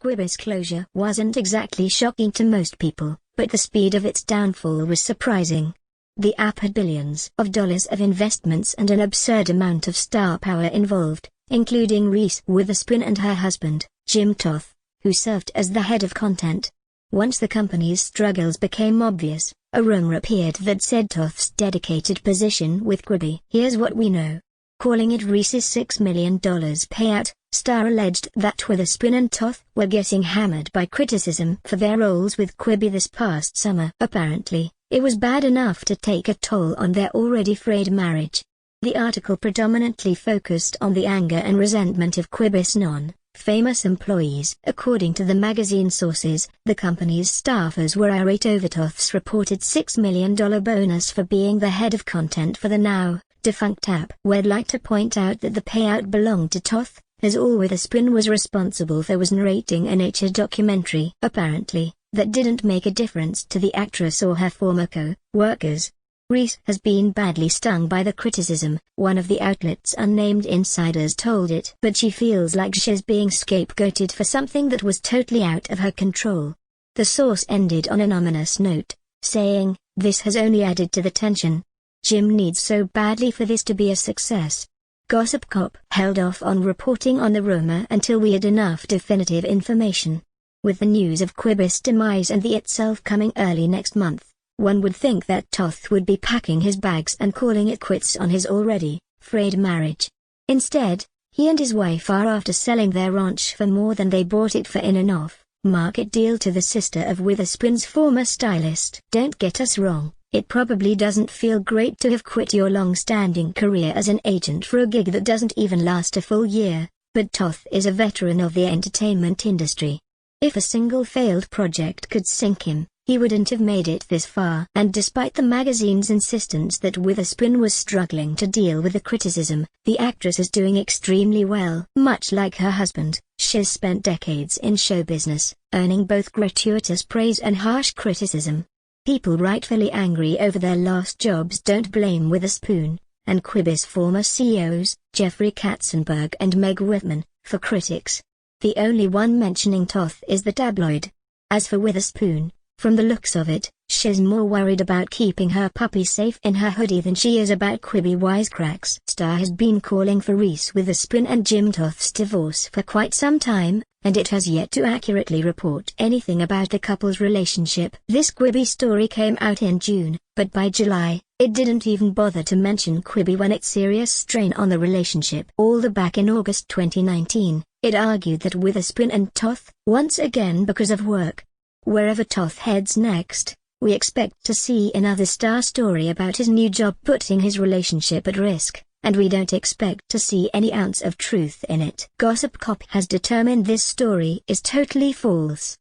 Quibi's closure wasn't exactly shocking to most people, but the speed of its downfall was surprising. The app had billions of dollars of investments and an absurd amount of star power involved, including Reese Witherspoon and her husband, Jim Toth, who served as the head of content. Once the company's struggles became obvious, a rumor appeared that said Toth's dedicated position with Quibi. Here's what we know. Calling it Reese's $6 million payout, Star alleged that Witherspoon and Toth were getting hammered by criticism for their roles with Quibi this past summer. Apparently, it was bad enough to take a toll on their already frayed marriage. The article predominantly focused on the anger and resentment of Quibi's non-famous employees. According to the magazine sources, the company's staffers were irate over Toth's reported $6 million bonus for being the head of content for the now-defunct app. We'd like to point out that the payout belonged to Toth, as all Witherspoon was responsible for was narrating a nature documentary. Apparently, that didn't make a difference to the actress or her former co-workers. Reese has been badly stung by the criticism, one of the outlet's unnamed insiders told it. But she feels like she's being scapegoated for something that was totally out of her control. The source ended on an ominous note, saying, "This has only added to the tension. Jim needs so badly for this to be a success." Gossipcop held off on reporting on the rumor until we had enough definitive information. With the news of Quibi's demise and the itself coming early next month, one would think that Toth would be packing his bags and calling it quits on his already frayed marriage. Instead, he and his wife are after selling their ranch for more than they bought it for in an off-market deal to the sister of Witherspoon's former stylist. Don't get us wrong, it probably doesn't feel great to have quit your long-standing career as an agent for a gig that doesn't even last a full year, but Toth is a veteran of the entertainment industry. If a single failed project could sink him, he wouldn't have made it this far. And despite the magazine's insistence that Witherspoon was struggling to deal with the criticism, the actress is doing extremely well. Much like her husband, she's spent decades in show business, earning both gratuitous praise and harsh criticism. People rightfully angry over their last jobs don't blame Witherspoon, and Quibi's former CEOs, Jeffrey Katzenberg and Meg Whitman, for critics. The only one mentioning Toth is the tabloid. As for Witherspoon, from the looks of it, she's more worried about keeping her puppy safe in her hoodie than she is about Quibi wisecracks. Star has been calling for Reese Witherspoon and Jim Toth's divorce for quite some time, and it has yet to accurately report anything about the couple's relationship. This Quibi story came out in June, but by July, it didn't even bother to mention Quibi when its serious strain on the relationship. All the back in August 2019, it argued that Witherspoon and Toth, once again because of work. Wherever Toth heads next, we expect to see another Star story about his new job putting his relationship at risk, and we don't expect to see any ounce of truth in it. Gossipcop has determined this story is totally false.